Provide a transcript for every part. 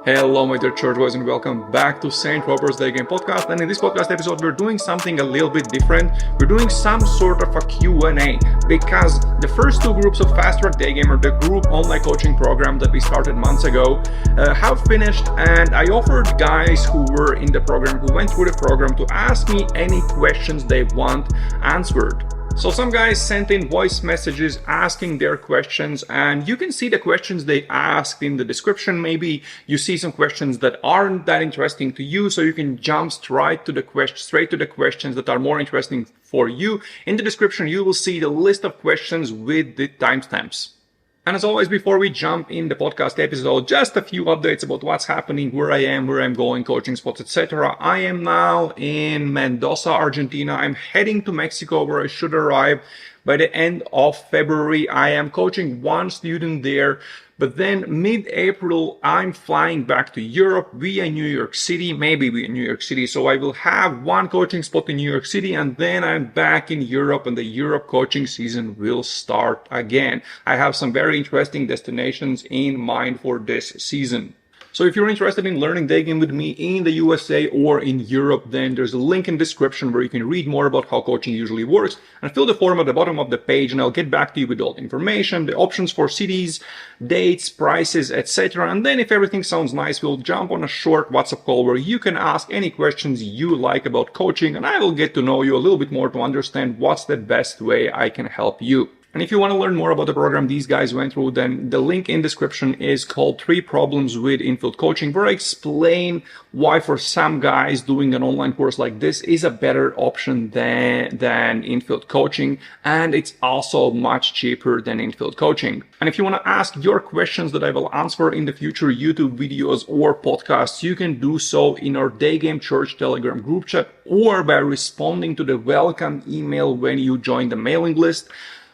Hello, my dear church boys, and welcome back to St. Robert's Daygame podcast. And in this podcast episode, we're doing something a little bit different. We're doing some sort of a Q&A because the first two groups of Fast Track Daygamer, the group online coaching program that we started months ago, have finished. And I offered guys who were in the program, who went through the program, to ask me any questions they want answered. So some guys sent in voice messages asking their questions, and you can see the questions they asked in the description. Maybe you see some questions that aren't that interesting to you, so you can jump straight to the questions that are more interesting for you. In the description, you will see the list of questions with the timestamps. And as always, before we jump in the podcast episode, just a few updates about what's happening, where I am, where I'm going, coaching spots, etc. I am now in Mendoza, Argentina. I'm heading to Mexico, where I should arrive by the end of February. I am coaching one student there, but then mid-April, I'm flying back to Europe via New York City, maybe via New York City. So I will have one coaching spot in New York City, and then I'm back in Europe, and the Europe coaching season will start again. I have some very interesting destinations in mind for this season. So if you're interested in learning Daygame with me in the USA or in Europe, then there's a link in the description where you can read more about how coaching usually works, and fill the form at the bottom of the page, and I'll get back to you with all the information, the options for cities, dates, prices, etc. And then if everything sounds nice, we'll jump on a short WhatsApp call where you can ask any questions you like about coaching, and I will get to know you a little bit more to understand what's the best way I can help you. And if you want to learn more about the program these guys went through, then the link in description is called 3 Problems with Infield Coaching, where I explain why for some guys doing an online course like this is a better option than infield coaching. And it's also much cheaper than infield coaching. And if you want to ask your questions that I will answer in the future YouTube videos or podcasts, you can do so in our Daygame Church Telegram group chat, or by responding to the welcome email when you join the mailing list.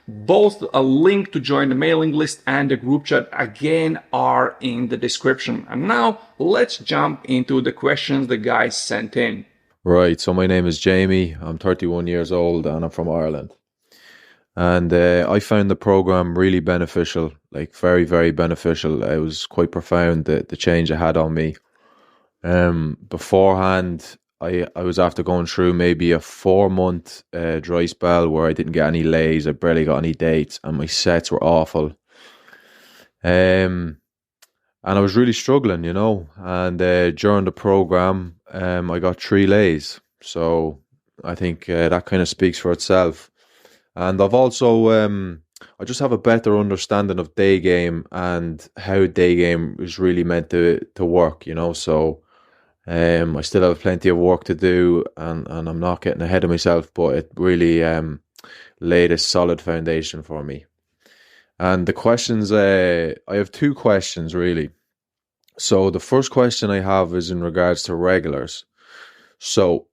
Both a link to join the mailing list and the group chat again are in the description. And now let's jump into the questions the guys sent in. Right, so my name is Jamie. I'm 31 years old and I'm from Ireland. And I found the program really beneficial, like very, very beneficial. It was quite profound, the change it had on me. Beforehand, I was after going through maybe a 4-month dry spell where I didn't get any lays, I barely got any dates, and my sets were awful. And I was really struggling, and during the program, I got 3 lays. So I think that kind of speaks for itself. And I've also, I just have a better understanding of Daygame and how Daygame is really meant to work, so I still have plenty of work to do, and I'm not getting ahead of myself, but it really laid a solid foundation for me. And the questions, I have 2 questions really. So the first question I have is in regards to regulars. So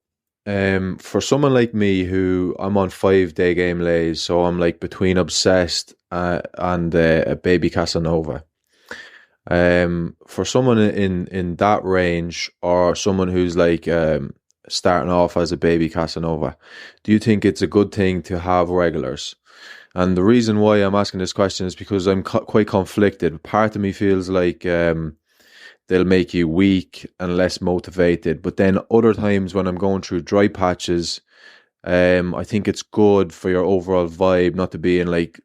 for someone like me, who I'm on 5 Daygame lays, so I'm like between obsessed and a baby Casanova. For someone in that range, or someone who's like starting off as a baby Casanova, do you think it's a good thing to have regulars? And the reason why I'm asking this question is because I'm quite conflicted. Part of me feels like they'll make you weak and less motivated, but then other times when I'm going through dry patches, I think it's good for your overall vibe not to be in like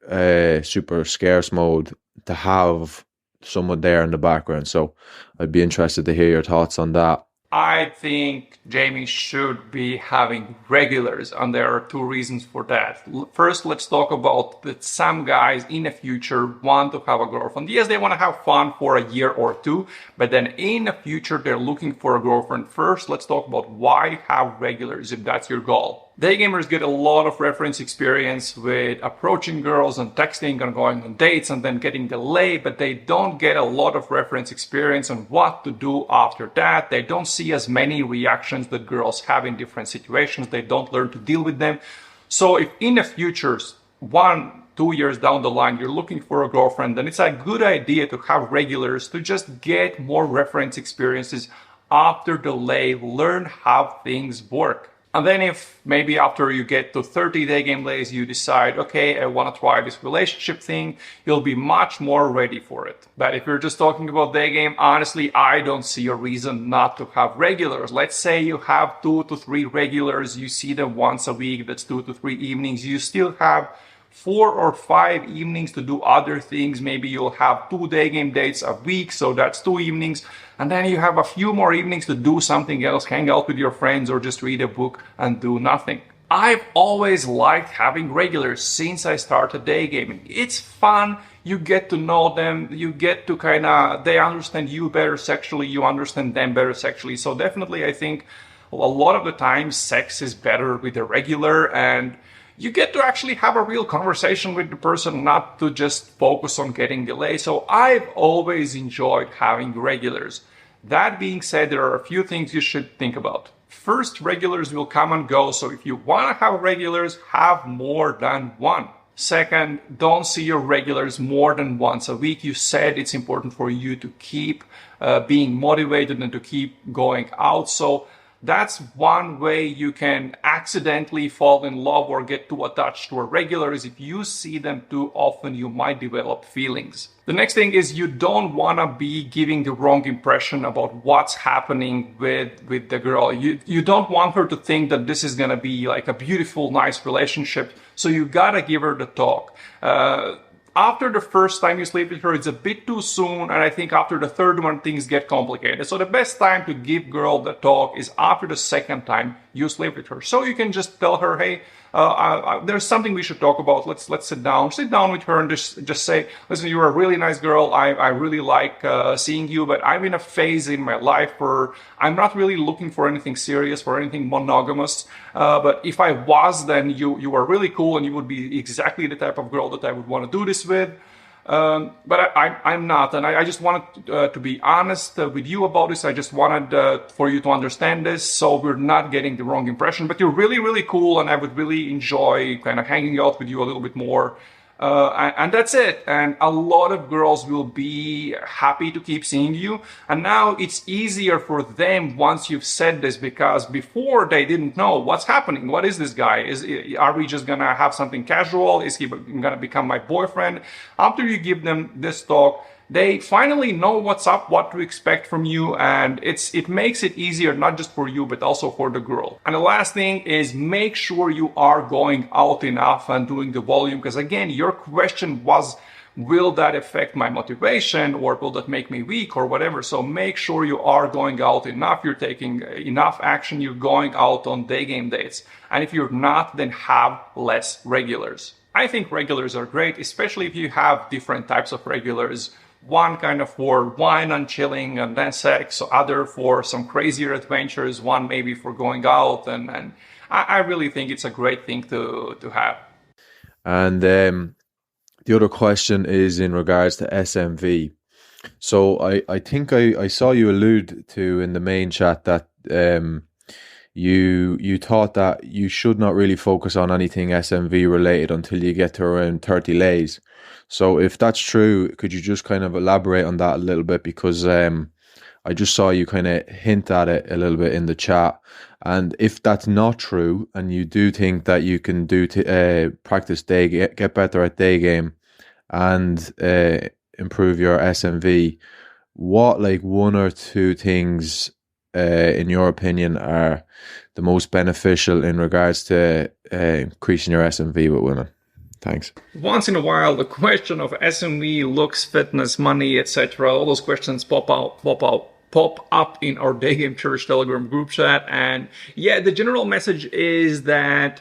super scarce mode, to have someone there in the background. So I'd be interested to hear your thoughts on that. I think Jamie should be having regulars, and there are 2 reasons for that. First, let's talk about that some guys in the future want to have a girlfriend. Yes, they want to have fun for a year or 2, but then in the future they're looking for a girlfriend. First, let's talk about why have regulars if that's your goal. Daygamers get a lot of reference experience with approaching girls and texting and going on dates and then getting the lay, but they don't get a lot of reference experience on what to do after that. They don't see as many reactions that girls have in different situations. They don't learn to deal with them. So if in the future, 1-2 years down the line, you're looking for a girlfriend, then it's a good idea to have regulars to just get more reference experiences after the lay, learn how things work. And then if maybe after you get to 30 day game days, you decide, okay, I want to try this relationship thing, you'll be much more ready for it. But if you're just talking about day game, honestly, I don't see a reason not to have regulars. Let's say you have 2 to 3 regulars, you see them once a week, that's 2 to 3 evenings, you still have 4 or 5 evenings to do other things. Maybe you'll have 2 day game dates a week, so that's 2 evenings. And then you have a few more evenings to do something else, hang out with your friends or just read a book and do nothing. I've always liked having regulars since I started day gaming. It's fun. You get to know them. You get to they understand you better sexually. You understand them better sexually. So definitely I think a lot of the time sex is better with a regular, and you get to actually have a real conversation with the person, not to just focus on getting delay. So I've always enjoyed having regulars. That being said, there are a few things you should think about. First, regulars will come and go. So if you want to have regulars, have more than one. Second, don't see your regulars more than once a week. You said it's important for you to keep being motivated and to keep going out. So that's one way you can accidentally fall in love or get too attached to a regular, is if you see them too often, you might develop feelings. The next thing is you don't want to be giving the wrong impression about what's happening with the girl. You don't want her to think that this is going to be like a beautiful, nice relationship. So you got to give her the talk. After the first time you sleep with her, it's a bit too soon, and I think after the third one, things get complicated. So the best time to give girl the talk is after the second time you sleep with her. So you can just tell her, hey, there's something we should talk about. Let's sit down with her and just say, listen, you're a really nice girl. I really like seeing you, but I'm in a phase in my life where I'm not really looking for anything serious, for anything monogamous. But if I was, then you are really cool and you would be exactly the type of girl that I would want to do this with. But I'm not, and I just wanted to be honest with you about this. I just wanted for you to understand this, so we're not getting the wrong impression. But you're really, really cool, and I would really enjoy kind of hanging out with you a little bit more. And that's it. And a lot of girls will be happy to keep seeing you. And now it's easier for them once you've said this, because before they didn't know what's happening. What is this guy? Are we just gonna have something casual? Is he gonna become my boyfriend? After you give them this talk, they finally know what's up, what to expect from you, and it makes it easier, not just for you, but also for the girl. And the last thing is, make sure you are going out enough and doing the volume, because again, your question was, will that affect my motivation, or will that make me weak, or whatever? So make sure you are going out enough, you're taking enough action, you're going out on day game dates. And if you're not, then have less regulars. I think regulars are great, especially if you have different types of regulars. One kind of for wine and chilling and then sex, other for some crazier adventures, one maybe for going out, and I really think it's a great thing to have. And the other question is in regards to SMV. So I think I saw you allude to in the main chat that you thought that you should not really focus on anything SMV related until you get to around 30 lays. So if that's true, could you just kind of elaborate on that a little bit? Because I just saw you kind of hint at it a little bit in the chat. And if that's not true, and you do think that you can do practice get better at day game and improve your SMV, what like 1 or 2 things in your opinion are the most beneficial in regards to increasing your SMV with women? Thanks. Once in a while, the question of SMV, looks, fitness, money, etc., all those questions pop up in our Day Game Church Telegram group chat. And yeah, the general message is that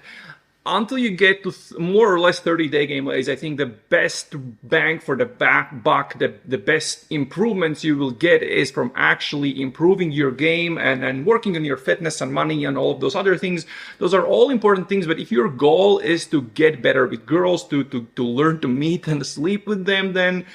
until you get to more or less 30 day game days, I think the best bang for the buck, the best improvements you will get is from actually improving your game and working on your fitness and money and all of those other things. Those are all important things, but if your goal is to get better with girls, to learn to meet and sleep with them, then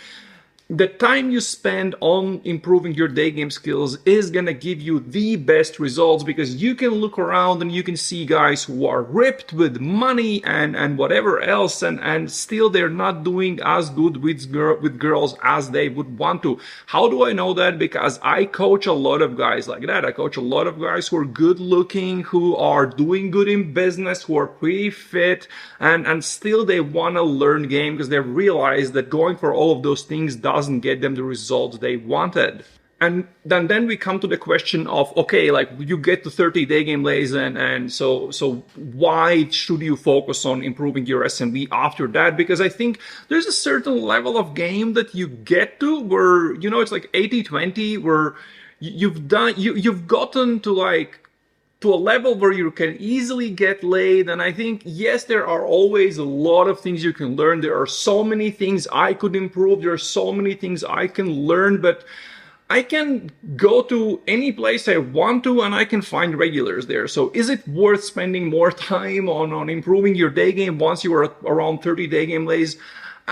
the time you spend on improving your day game skills is gonna give you the best results, because you can look around and you can see guys who are ripped with money and whatever else, and still they're not doing as good with girls as they would want to. How do I know that? Because I coach a lot of guys like that. I coach a lot of guys who are good looking, who are doing good in business, who are pretty fit, and still they want to learn game because they realize that going for all of those things doesn't get them the results they wanted. And then we come to the question of, okay, like you get to 30 day game lays, and so why should you focus on improving your SMB after that? Because I think there's a certain level of game that you get to where, you know, it's like 80-20, where you've gotten to like to a level where you can easily get laid. And I think, yes, there are always a lot of things you can learn. There are so many things I could improve. There are so many things I can learn, but I can go to any place I want to and I can find regulars there. So is it worth spending more time on improving your day game once you are around 30 day game lays?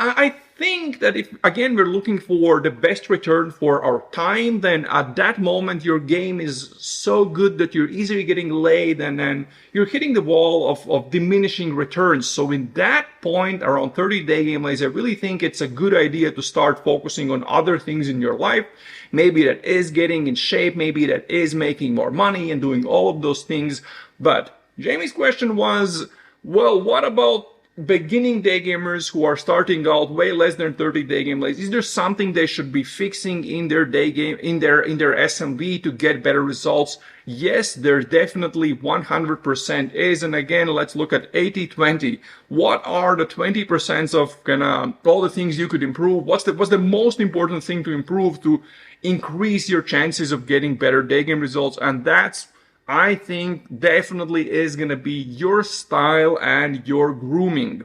I think that if, again, we're looking for the best return for our time, then at that moment, your game is so good that you're easily getting laid, and then you're hitting the wall of diminishing returns. So in that point, around 30 day game lays, I really think it's a good idea to start focusing on other things in your life. Maybe that is getting in shape, maybe that is making more money and doing all of those things. But Jamie's question was, well, what about beginning day gamers who are starting out way less than 30 day game lays? Is there something they should be fixing in their day game, in their SMB to get better results? Yes, there definitely 100% is. And again, let's look at 80-20. What are the 20% of kind of all the things you could improve? What's the most important thing to improve to increase your chances of getting better day game results? And that's, I think, definitely is going to be your style and your grooming.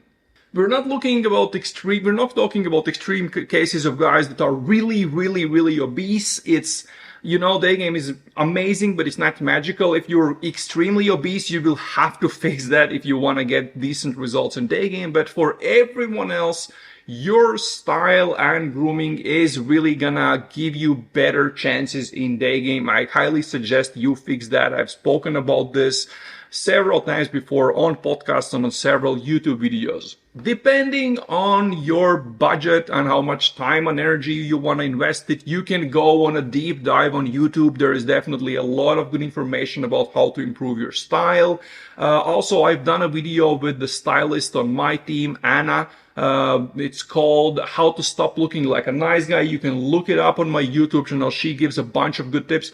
We're not talking about extreme cases of guys that are really, really, really obese. It's, you know, day game is amazing, but it's not magical. If you're extremely obese, you will have to fix that if you want to get decent results in day game. But for everyone else, your style and grooming is really gonna give you better chances in day game. I highly suggest you fix that. I've spoken about this several times before on podcasts and on several YouTube videos. Depending on your budget and how much time and energy you want to invest it, you can go on a deep dive on YouTube. There is definitely a lot of good information about how to improve your style. Also, I've done a video with the stylist on my team, Anna. It's called How to Stop Looking Like a Nice Guy. You can look it up on my YouTube channel. She gives a bunch of good tips.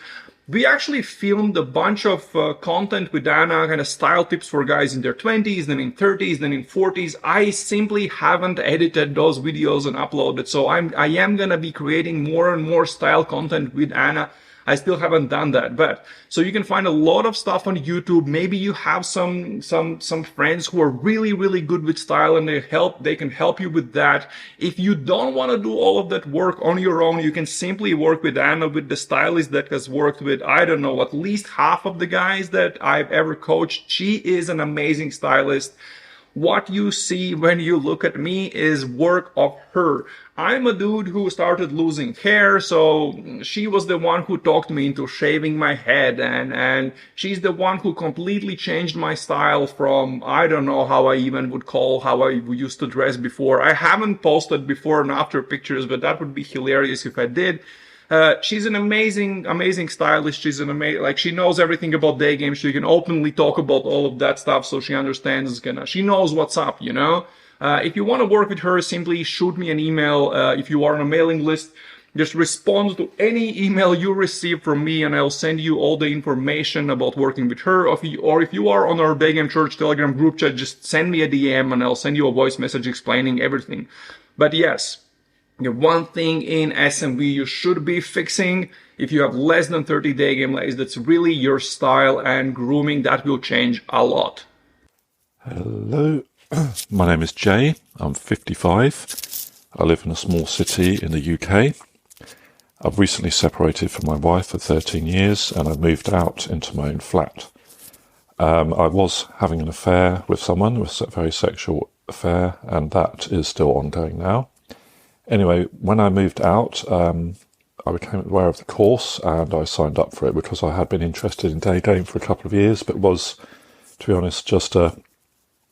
We actually filmed a bunch of content with Anna, kind of style tips for guys in their 20s, then in 30s, then in 40s. I simply haven't edited those videos and uploaded. So I am going to be creating more and more style content with Anna. I still haven't done that, but so you can find a lot of stuff on YouTube. Maybe you have some friends who are really, really good with style and they can help you with that. If you don't want to do all of that work on your own, you can simply work with Anna, with the stylist that has worked with, I don't know, at least half of the guys that I've ever coached. She is an amazing stylist. What you see when you look at me is work of her. I'm a dude who started losing hair, so she was the one who talked me into shaving my head, and she's the one who completely changed my style from, I don't know how I even would call how I used to dress before. I haven't posted before and after pictures, but that would be hilarious if I did. She's an amazing stylist. She's she knows everything about day games. She can openly talk about all of that stuff, so she understands, she knows what's up, you know? If you want to work with her, simply shoot me an email. If you are on a mailing list, just respond to any email you receive from me, and I'll send you all the information about working with her. Or if you are on our Daygame Church Telegram group chat, just send me a DM and I'll send you a voice message explaining everything. But yes, the one thing in SMB you should be fixing, if you have less than 30 day game lays, that's really your style and grooming. That will change a lot. Hello, my name is Jay. I'm 55. I live in a small city in the UK. I've recently separated from my wife for 13 years and I've moved out into my own flat. I was having an affair with someone, a very sexual affair, and that is still ongoing now. Anyway, when I moved out, I became aware of the course and I signed up for it because I had been interested in Daygame for a couple of years, but was, to be honest, just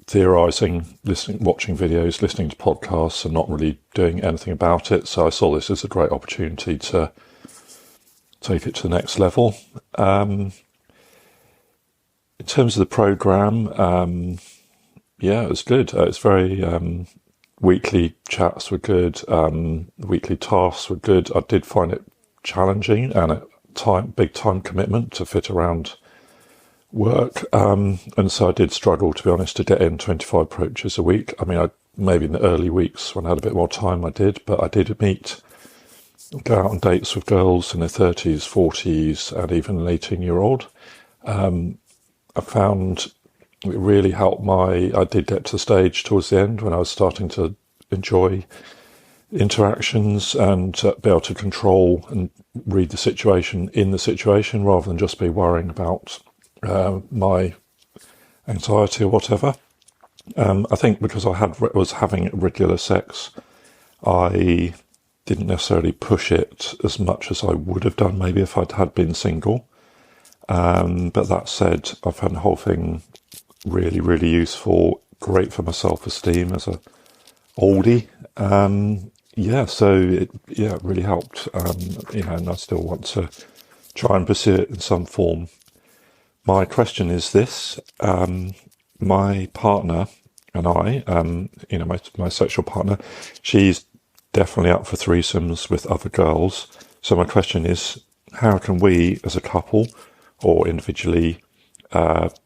theorising, listening, watching videos, listening to podcasts and not really doing anything about it. So I saw this as a great opportunity to take it to the next level. In terms of the programme, yeah, it was good. It's very... weekly chats were good. Weekly tasks were good. I did find it challenging and a big time commitment to fit around work. And so I did struggle, to be honest, to get in 25 approaches a week. I mean, maybe in the early weeks when I had a bit more time I did, but I did go out on dates with girls in their 30s, 40s, and even an 18-year-old. I found it really helped I did get to the stage towards the end when I was starting to enjoy interactions and be able to control and read the situation in the situation rather than just be worrying about my anxiety or whatever. I think because I was having regular sex, I didn't necessarily push it as much as I would have done maybe if I'd had been single. But that said, I found the whole thing really, really useful, great for my self-esteem as a oldie. So it really helped. And I still want to try and pursue it in some form. My question is this: my partner and I, my sexual partner, she's definitely up for threesomes with other girls. So my question is, how can we, as a couple or individually,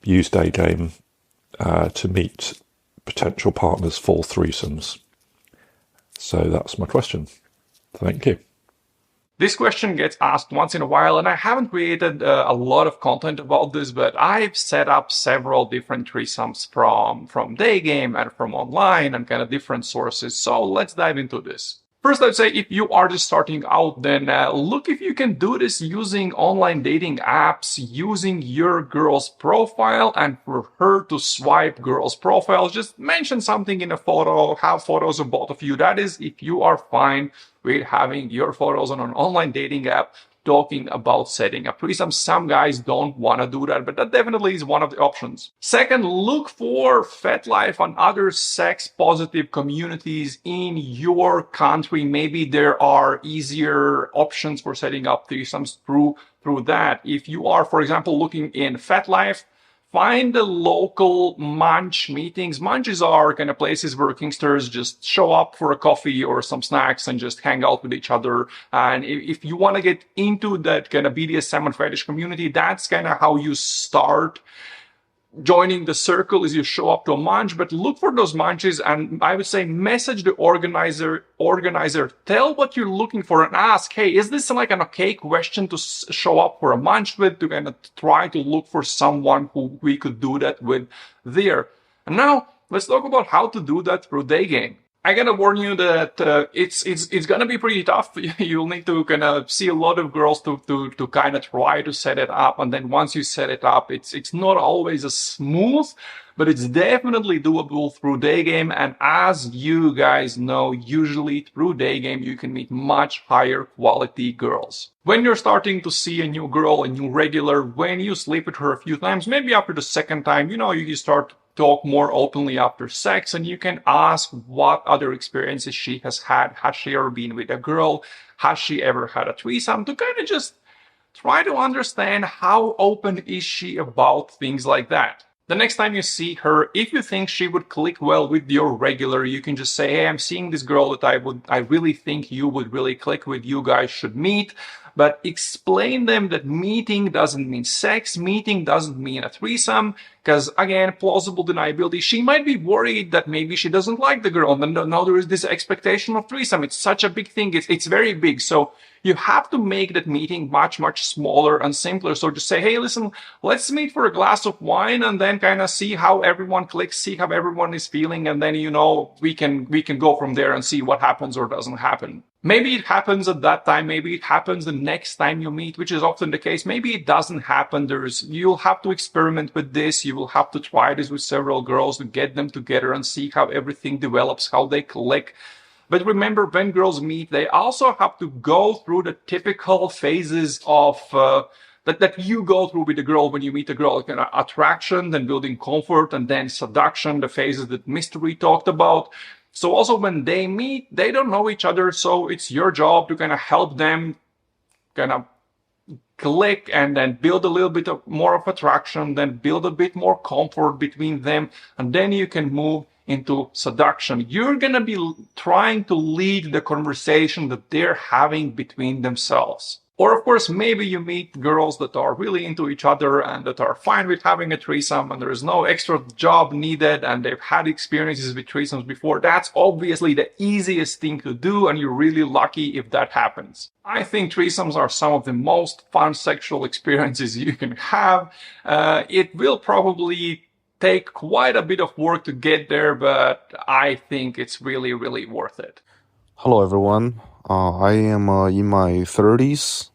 use Daygame to meet potential partners for threesomes? So that's my question. Thank you. This question gets asked once in a while, and I haven't created a lot of content about this, but I've set up several different threesomes from Daygame and from online and kind of different sources. So let's dive into this. First, I'd say if you are just starting out, then look if you can do this using online dating apps, using your girl's profile, and for her to swipe girl's profile, just mention something in a photo, have photos of both of you. That is if you are fine with having your photos on an online dating app talking about setting up threesomes. Some guys don't want to do that, but that definitely is one of the options. Second, look for FetLife and other sex-positive communities in your country. Maybe there are easier options for setting up threesomes through that. If you are, for example, looking in FetLife, find the local munch meetings. Munches are kind of places where Kingsters just show up for a coffee or some snacks and just hang out with each other. And if you want to get into that kind of BDSM and fetish community, that's kind of how you start joining the circle, is you show up to a munch. But look for those munches, and I would say message the organizer, tell what you're looking for and ask, hey, is this like an okay question to show up for a munch with, to kind of try to look for someone who we could do that with there. And now let's talk about how to do that through Daygame. I gotta warn you that it's gonna be pretty tough. You'll need to kind of see a lot of girls to kind of try to set it up, and then once you set it up, it's not always as smooth, but it's definitely doable through Daygame. And as you guys know, usually through Daygame you can meet much higher quality girls. When you're starting to see a new girl, a new regular, when you sleep with her a few times, maybe after the second time, you start talk more openly after sex, and you can ask what other experiences she has had. Has she ever been with a girl? Has she ever had a threesome? To kind of just try to understand how open is she about things like that. The next time you see her, if you think she would click well with your regular, you can just say, hey, I'm seeing this girl that I really think you would really click with. You guys should meet. But explain them that meeting doesn't mean sex, meeting doesn't mean a threesome, because again, plausible deniability. She might be worried that maybe she doesn't like the girl, and then now there is this expectation of threesome. It's such a big thing. It's very big. So you have to make that meeting much, much smaller and simpler. So just say, hey, listen, let's meet for a glass of wine and then kind of see how everyone clicks, see how everyone is feeling. And then, we can go from there and see what happens or doesn't happen. Maybe it happens at that time. Maybe it happens the next time you meet, which is often the case. Maybe it doesn't happen. You'll have to experiment with this. You will have to try this with several girls to get them together and see how everything develops, how they click. But remember, when girls meet, they also have to go through the typical phases of that you go through with a girl when you meet a girl, kind of attraction, then building comfort, and then seduction, the phases that Mystery talked about. So also when they meet, they don't know each other, so it's your job to kind of help them kind of click and then build a little bit of more of attraction, then build a bit more comfort between them, and then you can move into seduction. You're going to be trying to lead the conversation that they're having between themselves. Or of course, maybe you meet girls that are really into each other and that are fine with having a threesome and there is no extra job needed and they've had experiences with threesomes before. That's obviously the easiest thing to do and you're really lucky if that happens. I think threesomes are some of the most fun sexual experiences you can have. It will probably take quite a bit of work to get there, but I think it's really, really worth it. Hello, everyone. I am in my 30s.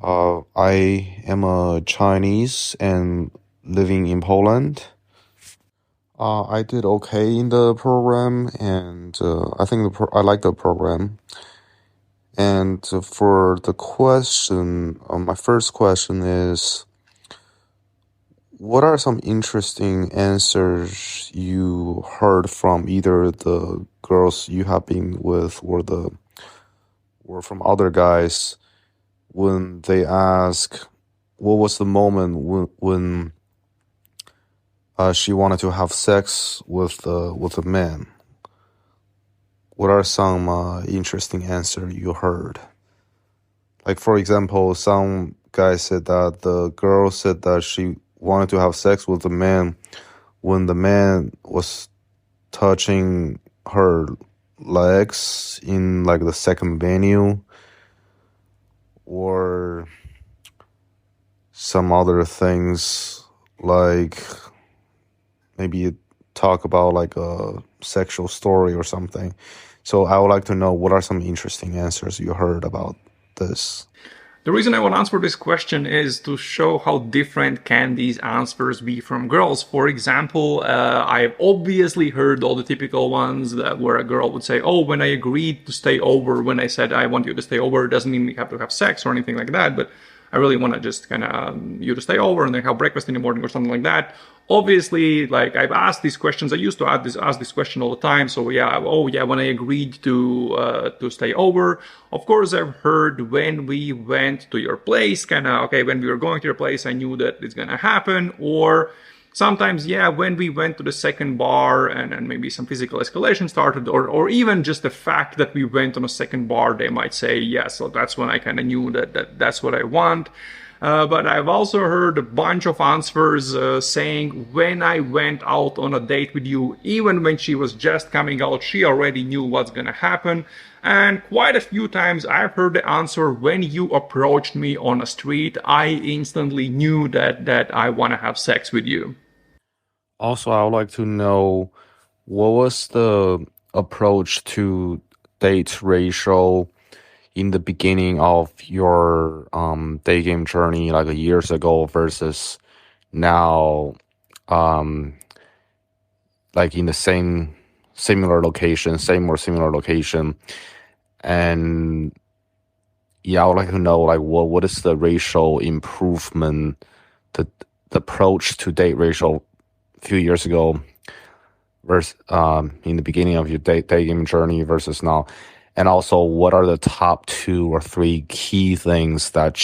I am a Chinese and living in Poland. I did okay in the program, and I think I like the program. And for the question, my first question is, what are some interesting answers you heard from either the girls you have been with or from other guys when they ask what was the moment when she wanted to have sex with a man? What are some interesting answers you heard? Like, for example, some guy said that the girl said that she wanted to have sex with the man when the man was touching her legs in like the second venue, or some other things like maybe talk about like a sexual story or something. So I would like to know what are some interesting answers you heard about this. The reason I want to answer this question is to show how different can these answers be from girls. For example, I've obviously heard all the typical ones where a girl would say, oh, when I agreed to stay over, when I said I want you to stay over, it doesn't mean we have to have sex or anything like that, but I really want to just kind of you to stay over and then have breakfast in the morning or something like that. Obviously, like I've asked these questions, I used to ask this question all the time. So yeah, oh yeah, when I agreed to stay over, of course I've heard when we went to your place, kind of okay, when we were going to your place, I knew that it's gonna happen. Or sometimes, yeah, when we went to the second bar and maybe some physical escalation started, or even just the fact that we went on a second bar, they might say, yeah, so that's when I kind of knew that's what I want. But I've also heard a bunch of answers saying when I went out on a date with you, even when she was just coming out, she already knew what's going to happen. And quite a few times I've heard the answer when you approached me on a street, I instantly knew that I want to have sex with you. Also, I would like to know what was the approach to date ratio in the beginning of your day game journey, like years ago, versus now, like in the same or similar location. And yeah, I would like to know like what is the racial improvement, the approach to date ratio a few years ago versus in the beginning of your day game journey versus now. And also, what are the top 2 or 3 key things that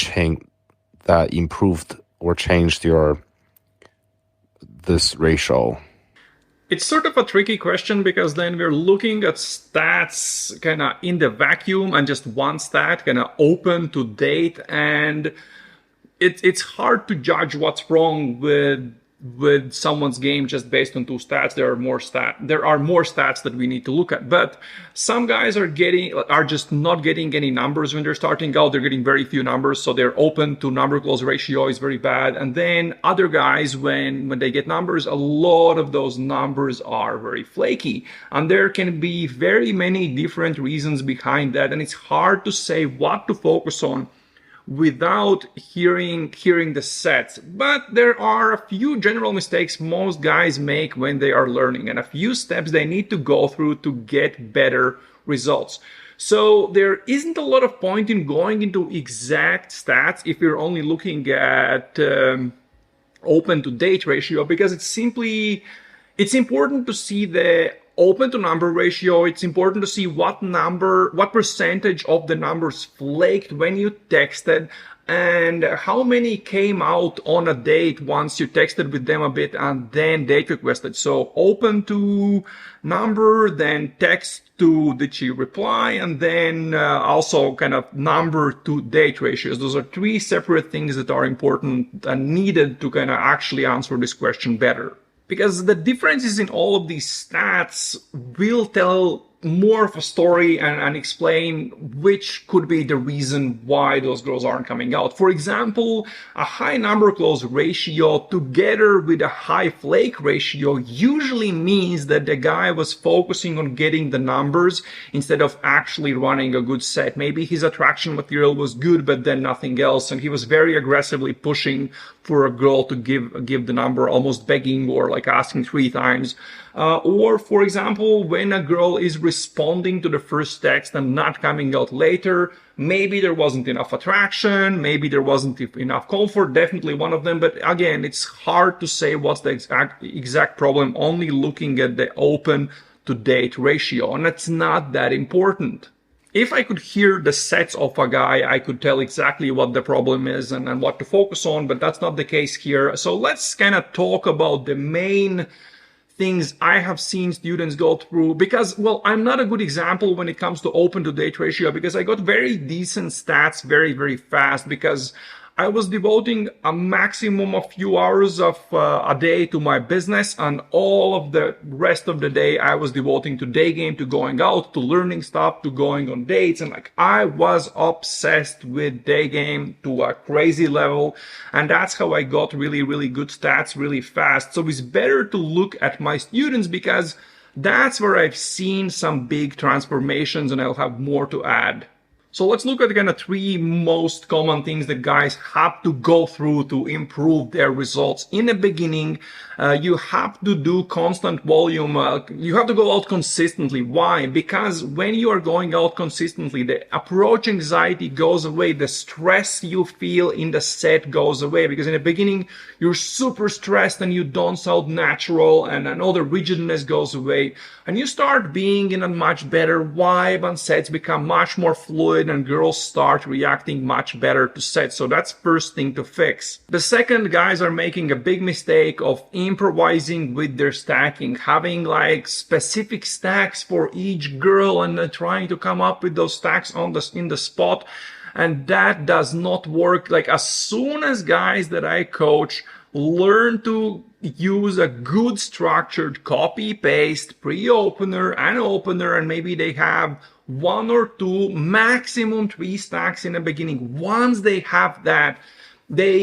improved or changed this ratio? It's sort of a tricky question because then we're looking at stats kind of in the vacuum and just one stat kind of open to date, and it's hard to judge what's wrong with someone's game just based on 2 stats. There are more stats that we need to look at. But some guys are just not getting any numbers when they're starting out. They're getting very few numbers, so they're open to number close ratio is very bad. And then other guys, when they get numbers, a lot of those numbers are very flaky. And there can be very many different reasons behind that, and it's hard to say what to focus on without hearing the sets. But there are a few general mistakes most guys make when they are learning, and a few steps they need to go through to get better results. So there isn't a lot of point in going into exact stats if you're only looking at open to date ratio, because it's important to see the open to number ratio. It's important to see what percentage of the numbers flaked when you texted, and how many came out on a date once you texted with them a bit and then date requested. So open to number, then text to did she reply, and then also kind of number to date ratios. Those are three separate things that are important and needed to kind of actually answer this question better. Because the differences in all of these stats will tell more of a story and explain which could be the reason why those girls aren't coming out. For example, a high number close ratio together with a high flake ratio usually means that the guy was focusing on getting the numbers instead of actually running a good set. Maybe his attraction material was good, but then nothing else, and he was very aggressively pushing for a girl to give the number, almost begging or like asking 3 times. Or, for example, when a girl is responding to the first text and not coming out later, maybe there wasn't enough attraction, maybe there wasn't enough comfort, definitely one of them. But again, it's hard to say what's the exact problem, only looking at the open to date ratio, and it's not that important. If I could hear the sets of a guy, I could tell exactly what the problem is and what to focus on, but that's not the case here. So let's kind of talk about the main things I have seen students go through, because, well, I'm not a good example when it comes to open to date ratio, because I got very decent stats very, very fast, because I was devoting a maximum of few hours of a day to my business, and all of the rest of the day I was devoting to Daygame, to going out, to learning stuff, to going on dates. And like, I was obsessed with Daygame to a crazy level, and that's how I got really, really good stats really fast. So it's better to look at my students, because that's where I've seen some big transformations, and I'll have more to add. So let's look at the kind of 3 most common things that guys have to go through to improve their results. In the beginning, you have to do constant volume. You have to go out consistently. Why? Because when you are going out consistently, the approach anxiety goes away. The stress you feel in the set goes away, because in the beginning, you're super stressed and you don't sound natural, and all the rigidness goes away. And you start being in a much better vibe, and sets become much more fluid, and girls start reacting much better to sets. So that's first thing to fix. The second, guys are making a big mistake of improvising with their stacking, having like specific stacks for each girl and then trying to come up with those stacks in the spot. And that does not work. Like, as soon as guys that I coach learn to use a good structured copy paste pre-opener and opener, and maybe they have 1 or 2, maximum 3 stacks in the beginning. Once they have that,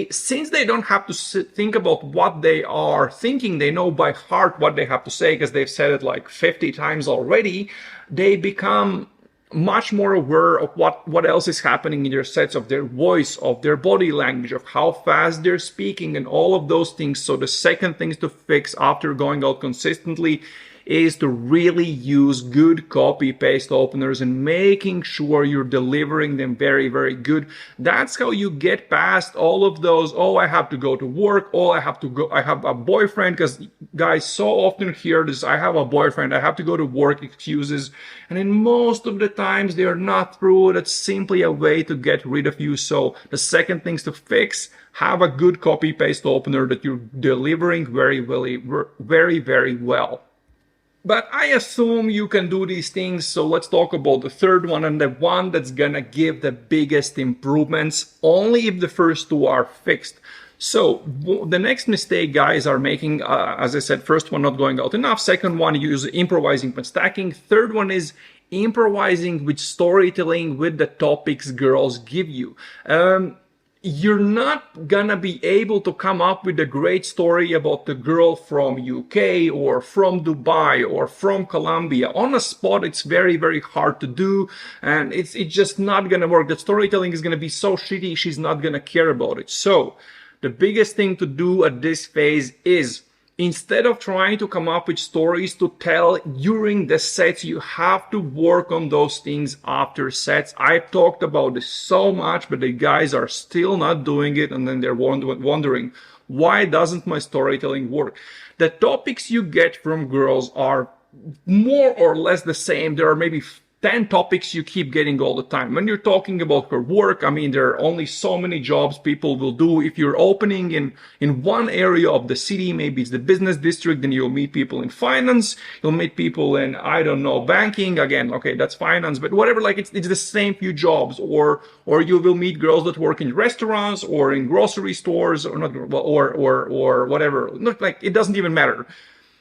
since they don't have to think about what they are thinking, they know by heart what they have to say because they've said it like 50 times already. They become much more aware of what else is happening in their sets, of their voice, of their body language, of how fast they're speaking, and all of those things. So the second thing to fix after going out consistently is to really use good copy paste openers and making sure you're delivering them very, very good. That's how you get past all of those, oh, I have to go to work, oh, I have a boyfriend, because guys so often hear this, I have a boyfriend, I have to go to work excuses. And in most of the times they are not true. That's simply a way to get rid of you. So the second thing to fix, have a good copy paste opener that you're delivering very, very, very well. But I assume you can do these things, so let's talk about the third one, and the one that's gonna give the biggest improvements, only if the first 2 are fixed. So the next mistake guys are making, as I said, first one, not going out enough. Second one, use improvising when stacking. Third one is improvising with storytelling with the topics girls give you. You're not gonna be able to come up with a great story about the girl from UK or from Dubai or from Colombia. On a spot, it's very, very hard to do, and it's just not gonna work. The storytelling is gonna be so shitty, she's not gonna care about it. So the biggest thing to do at this phase is Instead of trying to come up with stories to tell during the sets, you have to work on those things after sets. I've talked about this so much, but the guys are still not doing it, and then they're wondering, why doesn't my storytelling work? The topics you get from girls are more or less the same. There are maybe 10 topics you keep getting all the time. When you're talking about her work, I mean, there are only so many jobs people will do. If you're opening in one area of the city, maybe it's the business district, then you'll meet people in finance. You'll meet people in, I don't know, banking. Again, okay, that's finance, but whatever, like it's the same few jobs. Or you will meet girls that work in restaurants or in grocery stores or not, or whatever. Not like, it doesn't even matter.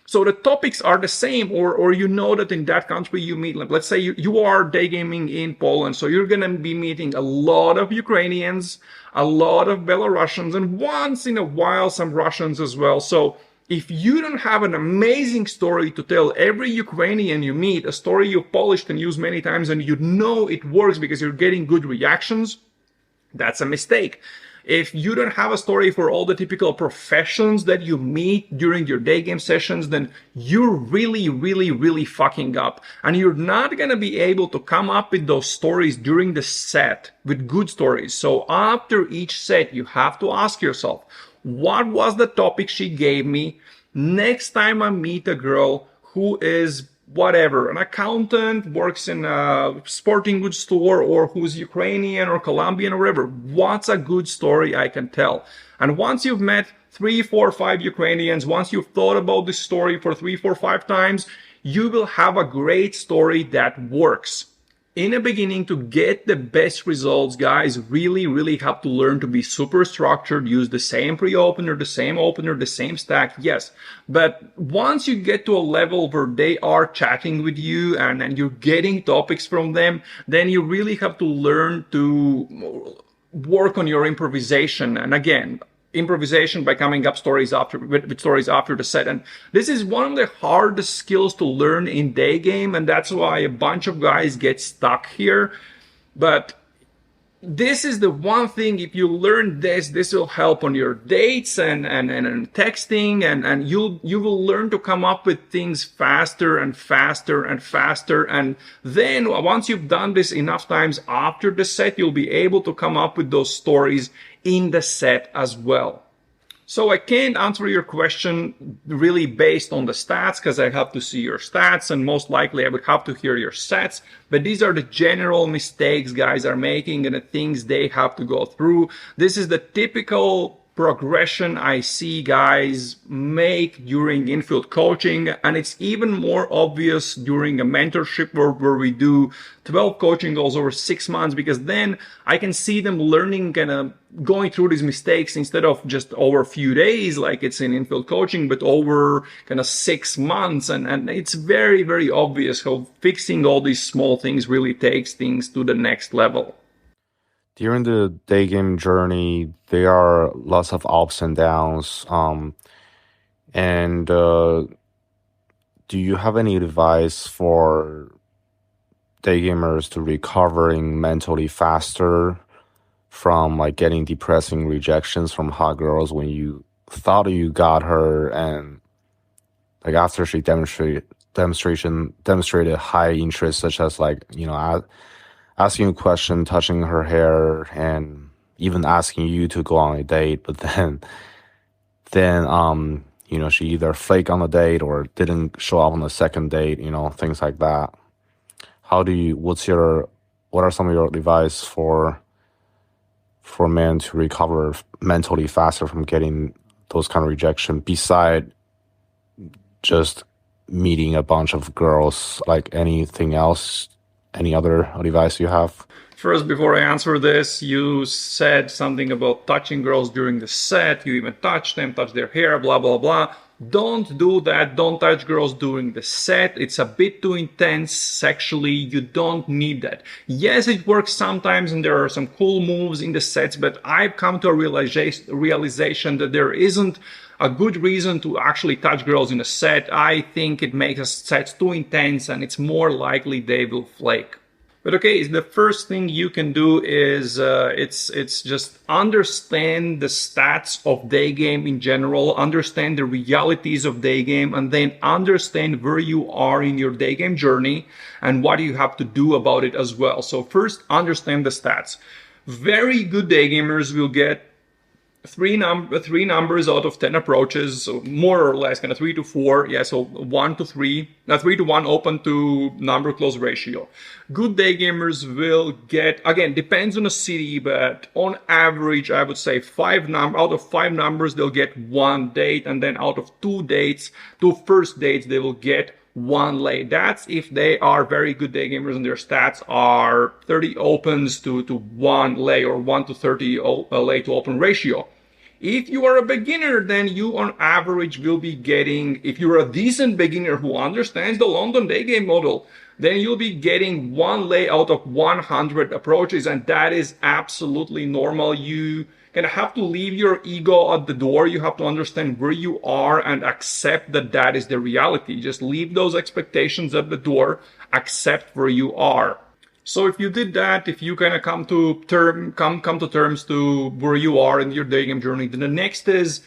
So the topics are the same, or you know that in that country you meet, like, let's say you are day gaming in Poland, so you're gonna be meeting a lot of Ukrainians, a lot of Belarusians, and once in a while some Russians as well. So if you don't have an amazing story to tell every Ukrainian you meet, a story you've polished and used many times, and you know it works because you're getting good reactions, that's a mistake. If you don't have a story for all the typical professions that you meet during your day game sessions, then you're really fucking up. And you're not gonna be able to come up with those stories during the set with good stories. So after each set, you have to ask yourself, what was the topic she gave me? Next time I meet a girl who is whatever, an accountant, works in a sporting goods store, or who's Ukrainian or Colombian or whatever, what's a good story I can tell? And once you've met 3, 4, 5 Ukrainians, once you've thought about this story for 3, 4, 5 times, you will have a great story that works. In the beginning, to get the best results, guys really have to learn to be super structured, use the same pre-opener, the same stack, yes. But once you get to a level where they are chatting with you and you're getting topics from them, then you really have to learn to work on your improvisation. And again, improvisation by coming up with stories after the set. And this is one of the hardest skills to learn in day game, and that's why a bunch of guys get stuck here. But this is the one thing, if you learn this will help on your dates and texting, and you will learn to come up with things faster. And then once you've done this enough times after the set, you'll be able to come up with those stories in the set as well. So I can't answer your question really based on the stats, because I have to see your stats, and most likely I would have to hear your sets. But these are the general mistakes guys are making and the things they have to go through. This is the typical progression I see guys make during infield coaching, and it's even more obvious during a mentorship where we do 12 coaching goals over 6 months, because then I can see them learning and going through these mistakes instead of just over a few days like it's in infield coaching, but over kind of 6 months. And it's very obvious how fixing all these small things really takes things to the next level. During the day game journey, there are lots of ups and downs. And do you have any advice for day gamers to recovering mentally faster from like getting depressing rejections from hot girls when you thought you got her, and like after she demonstrated high interest, such as like, you know, asking a question, touching her hair, and even asking you to go on a date, but then you know, she either flaked on the date or didn't show up on the second date, you know, things like that. What are some of your advice for men to recover mentally faster from getting those kind of rejection, beside just meeting a bunch of girls? Like anything else? Any other advice you have? First, before I answer this, you said something about touching girls during the set. You even touched them, touched their hair, blah, blah, blah. Don't do that. Don't touch girls during the set. It's a bit too intense sexually. You don't need that. Yes, it works sometimes and there are some cool moves in the sets, but I've come to a realization that there isn't a good reason to actually touch girls in a set. I think it makes a set too intense and it's more likely they will flake. But okay, the first thing you can do is it's just understand the stats of day game in general, understand the realities of day game, and then understand where you are in your day game journey and what you have to do about it as well. So first, understand the stats. Very good day gamers will get three numbers out of 10 approaches, so more or less kind of 3 to 4. Yeah, so 1 to 3, 3 to 1 open to number close ratio. Good day gamers will get, again, depends on the city, but on average I would say out of 5 numbers they'll get 1 date, and then out of 2 first dates they will get 1 lay. That's if they are very good day gamers and their stats are 30 opens to 1 lay, or 1 to 30 lay to open ratio. If you are a beginner, then you on average will be getting, if you're a decent beginner who understands the London day game model, then you'll be getting 1 lay out of 100 approaches, and that is absolutely normal. You kind of have to leave your ego at the door. You have to understand where you are and accept that that is the reality. Just leave those expectations at the door, accept where you are. So if you did that, if you kind of come to terms to where you are in your day game journey, then the next is,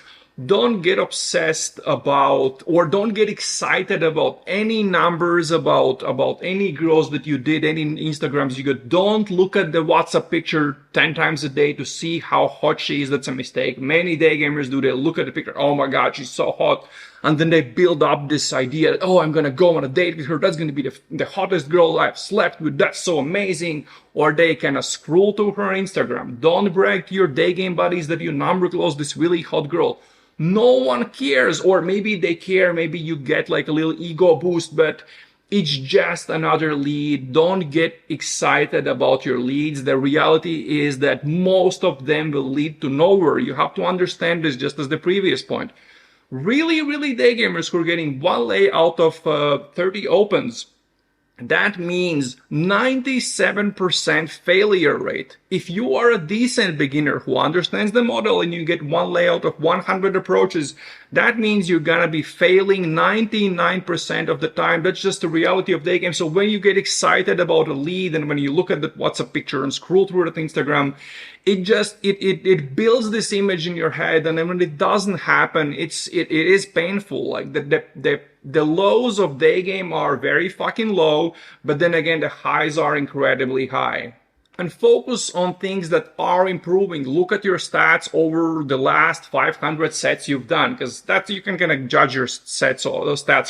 don't get obsessed about, or don't get excited about any numbers, about any girls that you did, any Instagrams you got. Don't look at the WhatsApp picture 10 times a day to see how hot she is. That's a mistake. Many day gamers do. They look at the picture, oh my God, she's so hot. And then they build up this idea, oh, I'm going to go on a date with her. That's going to be the hottest girl I've slept with. That's so amazing. Or they kind of scroll to her Instagram. Don't brag to your day game buddies that you number close this really hot girl. No one cares, or maybe they care, maybe you get like a little ego boost, but it's just another lead. Don't get excited about your leads. The reality is that most of them will lead to nowhere. You have to understand this, just as the previous point. Really day gamers who are getting 1 lay out of 30 opens, that means 97% failure rate. If you are a decent beginner who understands the model and you get 1 lay out of 100 approaches, that means you're gonna be failing 99% of the time. That's just the reality of day game. So when you get excited about a lead and when you look at the WhatsApp picture and scroll through the Instagram, it builds this image in your head, and then when it doesn't happen, it is painful. Like the lows of day game are very fucking low, but then again the highs are incredibly high. And focus on things that are improving. Look at your stats over the last 500 sets you've done, because that's, you can kind of judge your stats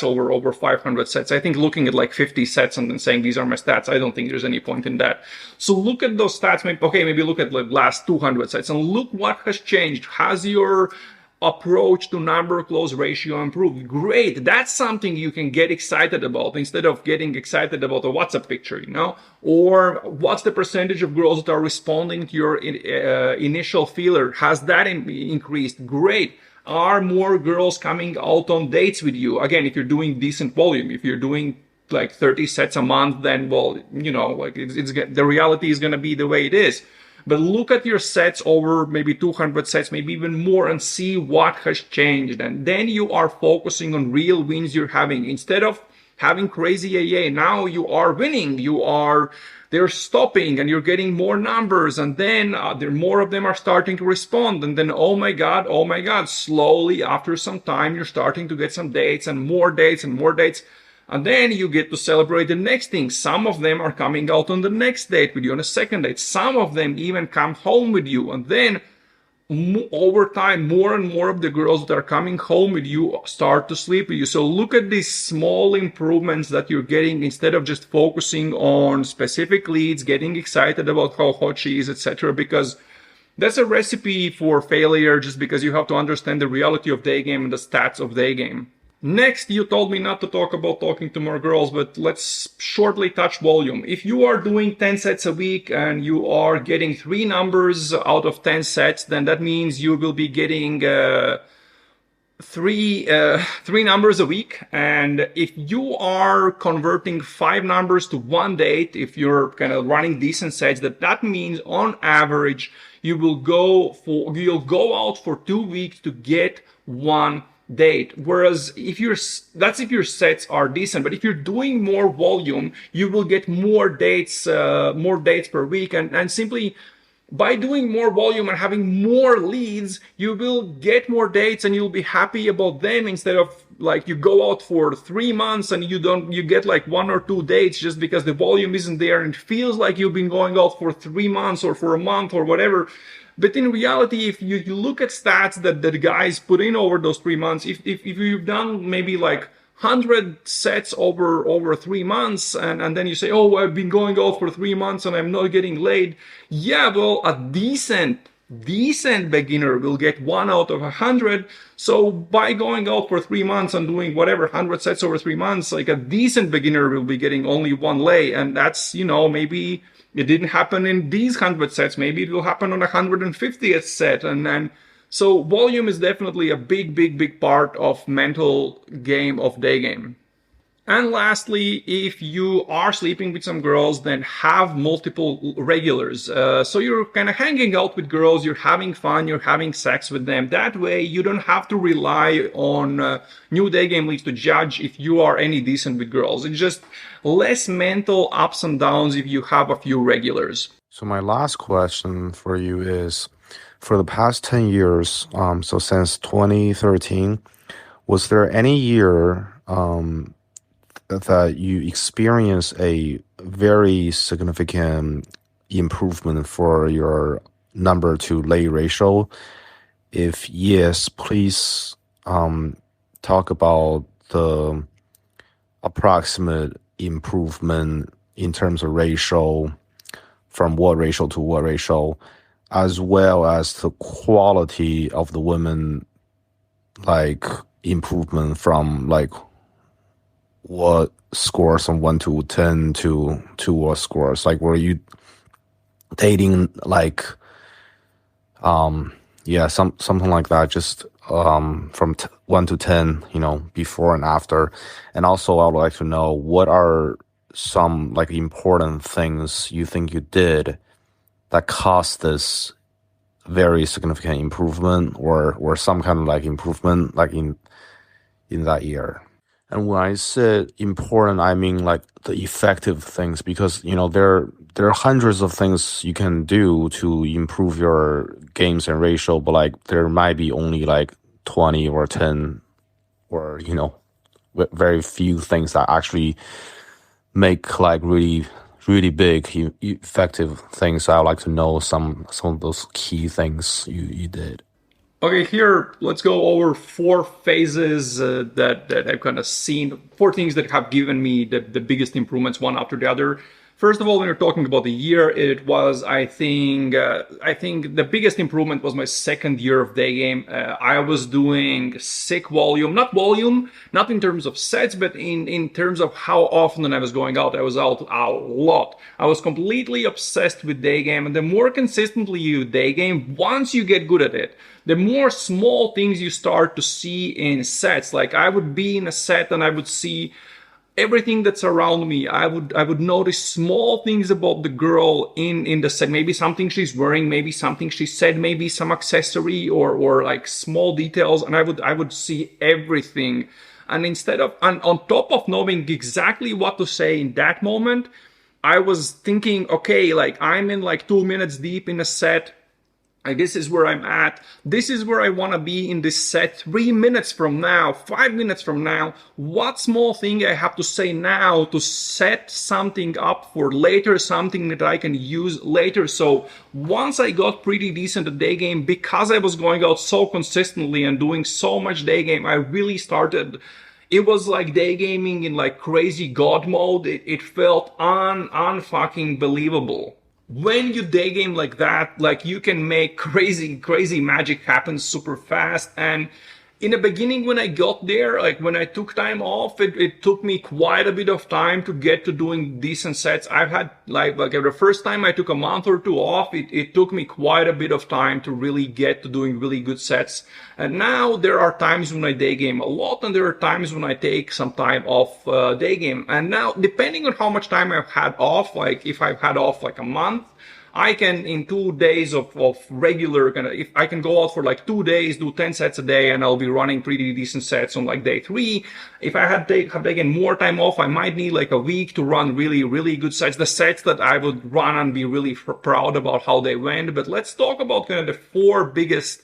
over 500 sets. I think looking at like 50 sets and then saying these are my stats, I don't think there's any point in that. So look at those stats. Maybe look at the last 200 sets and look what has changed. Has your approach to number close ratio improved? Great. That's something you can get excited about instead of getting excited about a WhatsApp picture, or what's the percentage of girls that are responding to your initial feeler? Has that increased? Great. Are more girls coming out on dates with you? Again, if you're doing decent volume, if you're doing like 30 sets a month, then, well, the reality is going to be the way it is. But look at your sets over maybe 200 sets, maybe even more, and see what has changed. And then you are focusing on real wins you're having. Instead of having crazy AA, now you are winning. They're stopping and you're getting more numbers. And then more of them are starting to respond. And then, oh my God, slowly after some time, you're starting to get some dates and more dates and more dates. And then you get to celebrate the next thing. Some of them are coming out on the next date with you, on a second date. Some of them even come home with you. And then over time, more and more of the girls that are coming home with you start to sleep with you. So look at these small improvements that you're getting instead of just focusing on specific leads, getting excited about how hot she is, etc. Because that's a recipe for failure, just because you have to understand the reality of day game and the stats of day game. Next, you told me not to talk about talking to more girls, but let's shortly touch volume. If you are doing 10 sets a week and you are getting 3 numbers out of 10 sets, then that means you will be getting three numbers a week. And if you are converting 5 numbers to 1 date, if you're kind of running decent sets, that means on average you'll go out for 2 weeks to get 1 date. Whereas if that's if your sets are decent, but if you're doing more volume, you will get more dates per week, and simply by doing more volume and having more leads, you will get more dates and you'll be happy about them, instead of like you go out for 3 months and you get like 1 or 2 dates just because the volume isn't there, and it feels like you've been going out for 3 months or for a month or whatever. But in reality, if you look at stats that the guys put in over those 3 months, if you've done maybe like 100 sets over 3 months, and then you say, oh, I've been going out for 3 months and I'm not getting laid. Yeah, well, a decent beginner will get 1 out of 100. So by going out for 3 months and doing whatever 100 sets over 3 months, like a decent beginner will be getting only 1 lay, and that's, maybe it didn't happen in these 100 sets. Maybe it will happen on 150th set, and so volume is definitely a big part of mental game of day game. And lastly, if you are sleeping with some girls, then have multiple regulars. So you're kind of hanging out with girls, you're having fun, you're having sex with them. That way, you don't have to rely on new day game leads to judge if you are any decent with girls. It's just less mental ups and downs if you have a few regulars. So my last question for you is, for the past 10 years, so since 2013, was there any year that you experienced a very significant improvement for your number to lay ratio? If yes, please talk about the approximate improvement in terms of ratio, from what ratio to what ratio, as well as the quality of the women, like improvement from like what scores from 1 to 10 to what scores? Like, were you dating like something like that, just from 1 to 10, before and after? And also, I would like to know, what are some like important things you think you did that caused this very significant improvement, or some kind of like improvement, like in that year? And when I said important, I mean like the effective things, because there are hundreds of things you can do to improve your games and ratio, but like there might be only like 20 or 10 or very few things that actually make like really big effective things. So I would like to know some of those key things you did. Okay, here let's go over 4 phases that I've kind of seen, 4 things that have given me the biggest improvements, one after the other. First of all, when you're talking about the year, it was, I think the biggest improvement was my second year of day game. I was doing sick volume, not in terms of sets, but in terms of how often I was going out. I was out a lot. I was completely obsessed with day game, and the more consistently you day game, once you get good at it, the more small things you start to see in sets. Like, I would be in a set and I would see everything that's around me. I would notice small things about the girl in the set. Maybe something she's wearing, maybe something she said, maybe some accessory or like small details, and I would see everything. And on top of knowing exactly what to say in that moment, I was thinking, okay, like I'm in like 2 minutes deep in a set. This is where I'm at. This is where I want to be in this set 3 minutes from now, 5 minutes from now. What small thing I have to say now to set something up for later, something that I can use later. So once I got pretty decent at day game, because I was going out so consistently and doing so much day game, I really started. It was like day gaming in like crazy god mode. It felt unfucking believable. When you day game like that, like you can make crazy magic happen super fast. And in the beginning, when I got there, like when I took time off, it took me quite a bit of time to get to doing decent sets. I've had like the first time I took a month or 2 off, it took me quite a bit of time to really get to doing really good sets. And now there are times when I day game a lot, and there are times when I take some time off day game. And now, depending on how much time I've had off, like if I've had off like a month, I can, in 2 days of regular kind of, if I can go out for like 2 days, do 10 sets a day, and I'll be running pretty decent sets on like day 3. If I have taken more time off, I might need like a week to run really, really good sets, the sets that I would run and be really proud about how they went. But let's talk about kind of the 4 biggest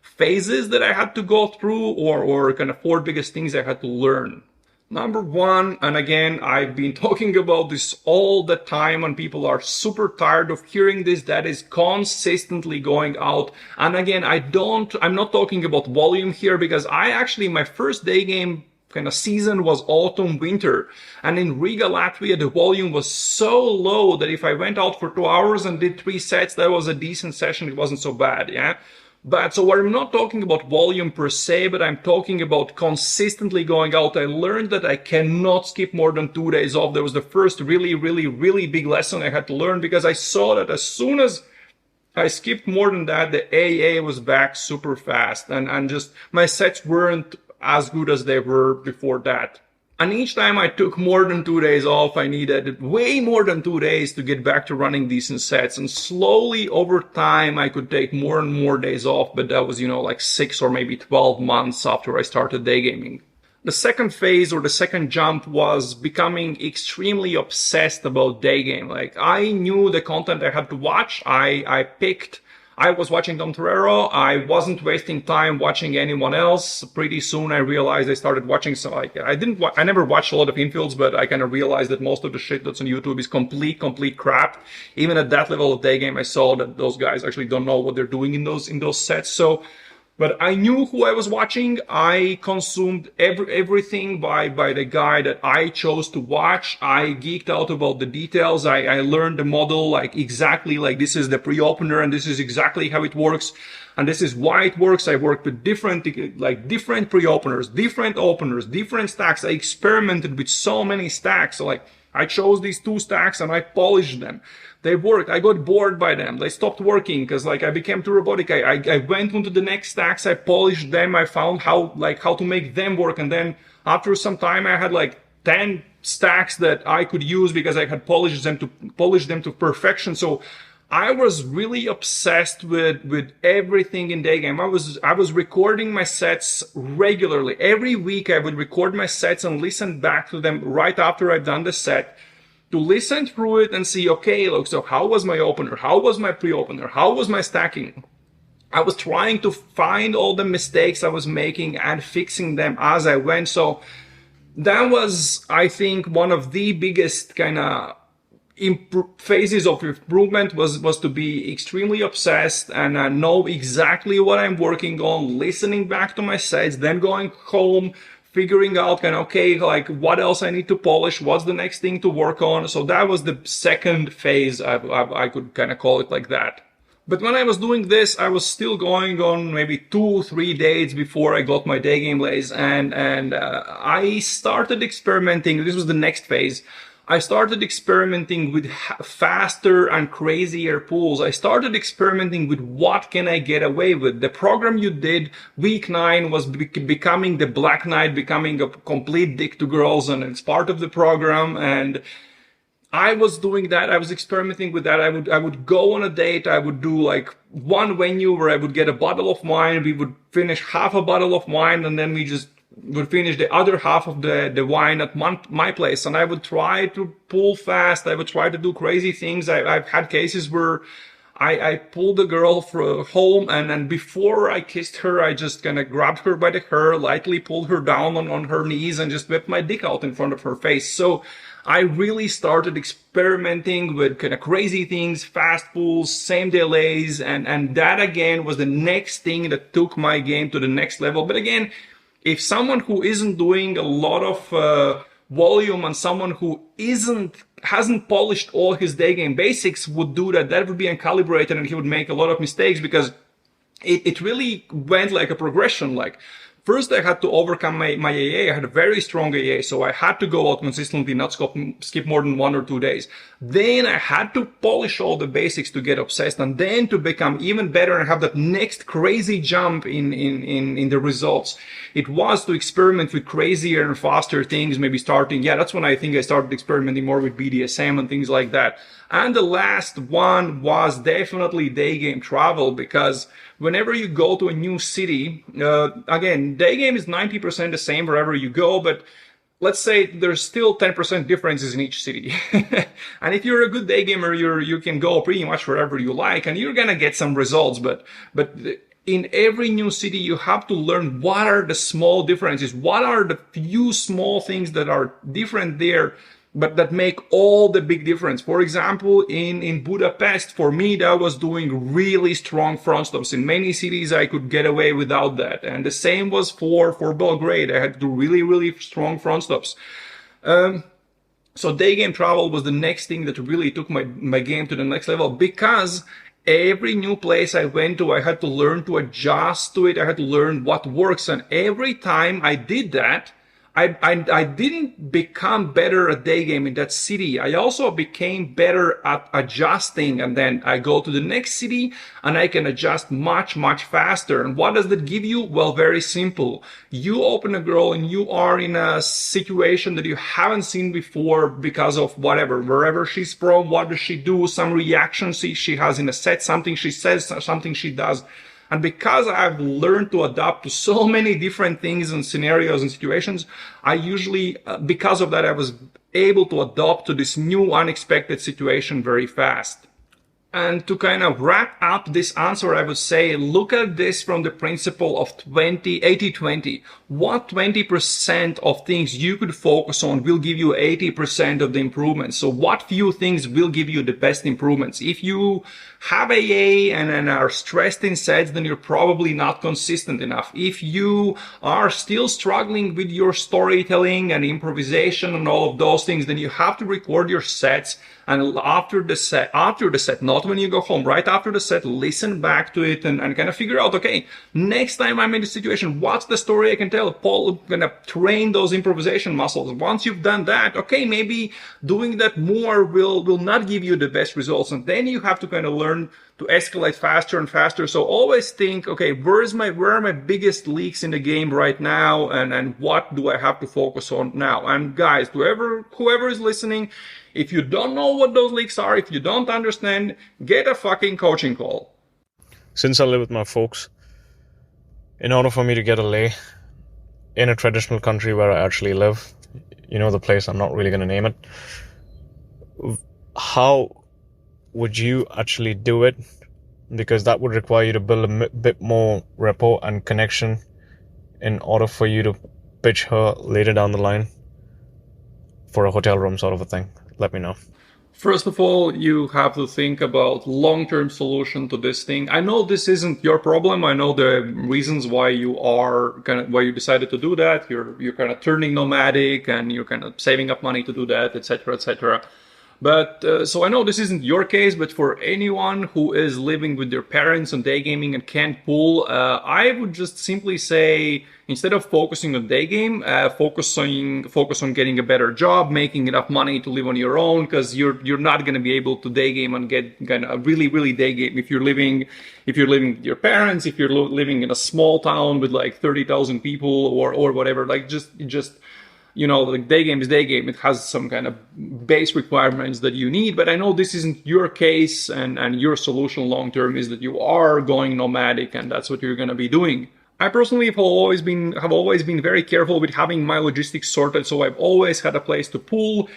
phases that I had to go through, or kind of 4 biggest things I had to learn. Number 1, and again, I've been talking about this all the time and people are super tired of hearing this, that is consistently going out. And again, I'm not talking about volume here, because my first day game kind of season was autumn winter, and in Riga, Latvia, the volume was so low that if I went out for 2 hours and did 3 sets, that was a decent session. It wasn't so bad, yeah. But so I'm not talking about volume per se, but I'm talking about consistently going out. I learned that I cannot skip more than 2 days off. That was the first really, really, really big lesson I had to learn, because I saw that as soon as I skipped more than that, the AA was back super fast, and just my sets weren't as good as they were before that. And each time I took more than 2 days off, I needed way more than 2 days to get back to running decent sets. And slowly over time, I could take more and more days off, but that was, like 6 or maybe 12 months after I started day gaming. The second phase, or the second jump, was becoming extremely obsessed about day game. Like, I knew the content I had to watch. I was watching Tom Torero. I wasn't wasting time watching anyone else. Pretty soon I realized I started watching some, I never watched a lot of infields, but I kind of realized that most of the shit that's on YouTube is complete crap. Even at that level of day game, I saw that those guys actually don't know what they're doing in those sets. But I knew who I was watching. I consumed everything by the guy that I chose to watch. I geeked out about the details. I learned the model, like exactly like this is the pre-opener and this is exactly how it works. And this is why it works. I worked with different pre-openers, different openers, different stacks. I experimented with so many stacks. So I chose these 2 stacks and I polished them. They worked. I got bored by them. They stopped working because I became too robotic. I went into the next stacks. I polished them. I found how to make them work. And then after some time, I had 10 stacks that I could use because I had polished them to perfection. So I was really obsessed with everything in day game. I was recording my sets regularly. Every week I would record my sets and listen back to them right after I'd done the set, to listen through it and see, okay, look, so how was my opener? How was my pre-opener? How was my stacking? I was trying to find all the mistakes I was making and fixing them as I went. So that was, I think, one of the biggest kind of phases of improvement was to be extremely obsessed and know exactly what I'm working on, listening back to my sets, then going home, figuring out what else I need to polish, what's the next thing to work on. So that was the second phase, I could kind of call it like that. But when I was doing this, I was still going on maybe 2-3 days before I got my day game lays, and I started experimenting. This was the next phase. I started experimenting with faster and crazier pools. I started experimenting with what can I get away with. The program you did, week 9, was becoming the Black Knight, becoming a complete dick to girls, and it's part of the program. And I was doing that. I was experimenting with that. I would go on a date. I would do one venue where I would get a bottle of wine. We would finish half a bottle of wine, and then we just would finish the other half of the wine at my place. And I would try to pull fast. I would try to do crazy things. I've had cases where I pulled the girl home, and then before I kissed her, I just kind of grabbed her by the hair, lightly pulled her down on her knees, and just whipped my dick out in front of her face. So I really started experimenting with kind of crazy things, fast pulls, same day lays, and that again was the next thing that took my game to the next level. But again, if someone who isn't doing a lot of volume and someone who hasn't polished all his day game basics would do that, that would be uncalibrated and he would make a lot of mistakes, because it really went like a progression. first I had to overcome my AA. I had a very strong AA, so I had to go out consistently, not skip more than 1 or 2 days. Then I had to polish all the basics to get obsessed, and then to become even better and have that next crazy jump in the results. It was to experiment with crazier and faster things, maybe starting, that's when I think I started experimenting more with BDSM and things like that. And the last one was definitely day game travel, because whenever you go to a new city, again, day game is 90% the same wherever you go, but let's say there's still 10% differences in each city. And if you're a good day gamer, you can go pretty much wherever you like, and you're gonna get some results, but in every new city, you have to learn what are the small differences, what are the few small things that are different there, but that make all the big difference. For example, in Budapest, for me, that was doing really strong front stops. In many cities, I could get away without that. And the same was for Belgrade. I had to do really, really strong front stops. So day game travel was the next thing that really took my game to the next level, because every new place I went to, I had to learn to adjust to it. I had to learn what works. And every time I did that, I didn't become better at day game in that city. I also became better at adjusting, and then I go to the next city and I can adjust much, much faster. And what does that give you? Well, very simple. You open a girl and you are in a situation that you haven't seen before because of whatever, wherever she's from, what does she do, some reaction she has in a set, something she says, something she does. And because I've learned to adapt to so many different things and scenarios and situations, I usually, because of that, I was able to adapt to this new unexpected situation very fast. And to kind of wrap up this answer, I would say, look at this from the principle of 80-20. What 20% of things you could focus on will give you 80% of the improvements? So what few things will give you the best improvements? If you have AA and are stressed in sets, then you're probably not consistent enough. If you are still struggling with your storytelling and improvisation and all of those things, then you have to record your sets. And after the set, not when you go home, right after the set, listen back to it and kind of figure out, okay, next time I'm in this situation, what's the story I can tell? Paul, gonna train those improvisation muscles. Once you've done that, okay, maybe doing that more will not give you the best results. And then you have to kind of learn to escalate faster and faster. So always think, okay, where are my biggest leaks in the game right now? And what do I have to focus on now? And guys, whoever is listening, if you don't know what those leaks are, if you don't understand, get a fucking coaching call. Since I live with my folks, in order for me to get a lay in a traditional country where I actually live, the place, I'm not really going to name it, how would you actually do it? Because that would require you to build a bit more rapport and connection in order for you to pitch her later down the line for a hotel room sort of a thing. Let me know. First of all, you have to think about long-term solution to this thing. I know this isn't your problem. I know the reasons why you decided to do that. You're kind of turning nomadic and you're kind of saving up money to do that, etc., etc. But so I know this isn't your case, but for anyone who is living with their parents on day gaming and can't pull, I would just simply say, instead of focusing on day game, focus on getting a better job, making enough money to live on your own, because you're not going to be able to day game and get kind of really, really day game if you're living with your parents, if you're living in a small town with like 30,000 people or whatever. Like just like day game is day game. It has some kind of base requirements that you need, but I know this isn't your case, and your solution long term is that you are going nomadic, and that's what you're going to be doing. I personally have always been very careful with having my logistics sorted, so I've always had a place to pool,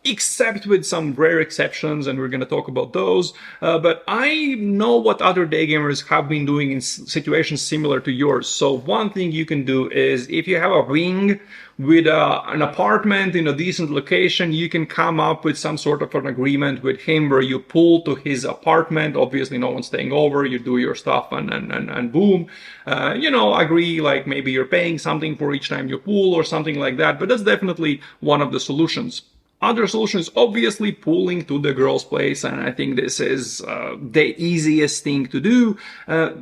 except with some rare exceptions, and we're going to talk about those. But I know what other day gamers have been doing in situations similar to yours. So one thing you can do is, if you have a wing with an apartment in a decent location, you can come up with some sort of an agreement with him where you pool to his apartment. Obviously, no one's staying over. You do your stuff and boom. Agree, like maybe you're paying something for each time you pool or something like that. But that's definitely one of the solutions. Other solution is obviously pulling to the girl's place, and I think this is the easiest thing to do.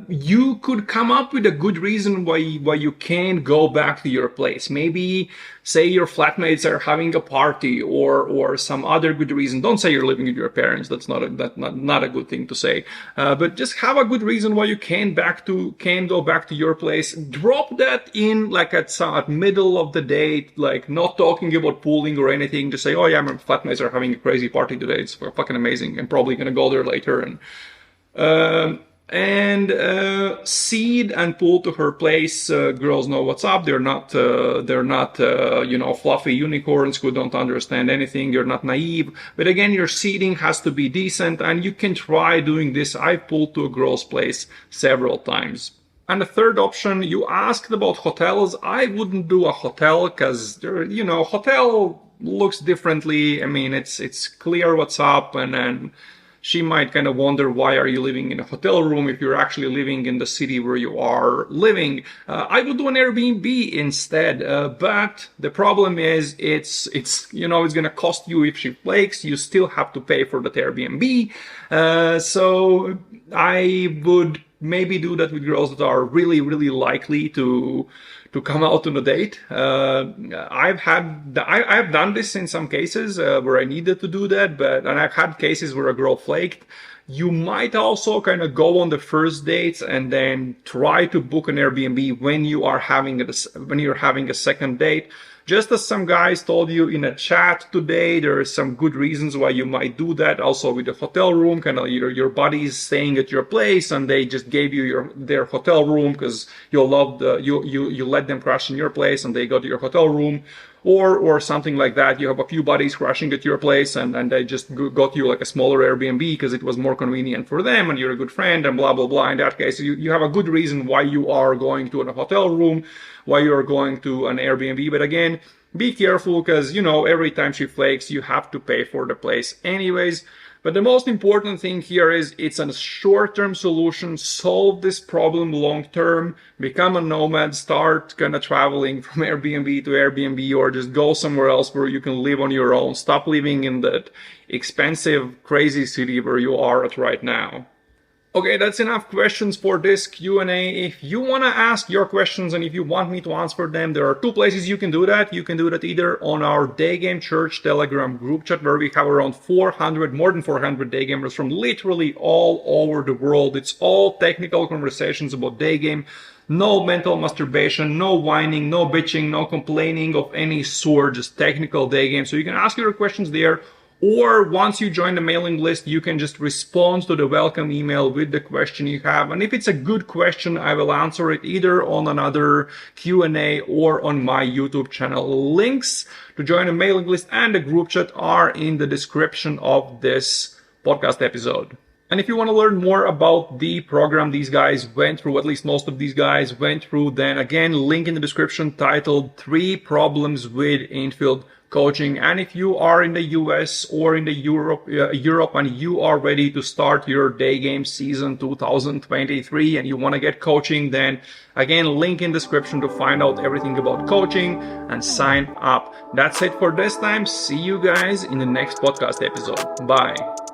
You could come up with a good reason why you can't go back to your place. Maybe say your flatmates are having a party, or some other good reason. Don't say you're living with your parents. That's not a good thing to say. But just have a good reason why you can't go back to your place. Drop that in like at middle of the date, like not talking about pooling or anything. Just say, oh yeah, my flatmates are having a crazy party today. It's fucking amazing. I'm probably gonna go there later. And seed and pull to her place. Girls know what's up. They're not fluffy unicorns who don't understand anything. You're not naive. But again, your seeding has to be decent, and you can try doing this. I've pulled to a girl's place several times. And the third option, you asked about hotels. I wouldn't do a hotel because, hotel looks differently. I mean, it's clear what's up, and then she might kind of wonder, why are you living in a hotel room if you're actually living in the city where you are living? I would do an Airbnb instead, but the problem is it's going to cost you if she flakes. You still have to pay for that Airbnb. So I would maybe do that with girls that are really, really likely to come out on a date. I've done this in some cases where I needed to do that, and I've had cases where a girl flaked. You might also kind of go on the first dates and then try to book an Airbnb when you're having a second date. Just as some guys told you in a chat today, there are some good reasons why you might do that. Also with the hotel room, kind of your buddies staying at your place and they just gave you their hotel room because you let them crash in your place and they got your hotel room. Or something like that. You have a few buddies crashing at your place and they just got you like a smaller Airbnb because it was more convenient for them and you're a good friend and blah, blah, blah. In that case, you have a good reason why you are going to a hotel room, why you're going to an Airbnb. But again, be careful because, every time she flakes, you have to pay for the place anyways. But the most important thing here is it's a short-term solution. Solve this problem long-term. Become a nomad. Start kind of traveling from Airbnb to Airbnb, or just go somewhere else where you can live on your own. Stop living in that expensive, crazy city where you are at right now. Okay, that's enough questions for this Q&A. If you want to ask your questions and if you want me to answer them, there are two places you can do that. You can do that either on our Daygame Church Telegram group chat, where we have around more than 400 Daygamers from literally all over the world. It's all technical conversations about Daygame. No mental masturbation, no whining, no bitching, no complaining of any sort, just technical Daygame. So you can ask your questions there. Or once you join the mailing list, you can just respond to the welcome email with the question you have. And if it's a good question, I will answer it either on another Q&A or on my YouTube channel. Links to join the mailing list and the group chat are in the description of this podcast episode. And if you want to learn more about the program these guys went through, at least most of these guys went through, then again, link in the description titled 3 Problems with Infield Coaching. And if you are in the US or in the Europe and you are ready to start your Daygame season 2023 and you want to get coaching, then again, link in the description to find out everything about coaching and sign up. That's it for this time. See you guys in the next podcast episode. Bye.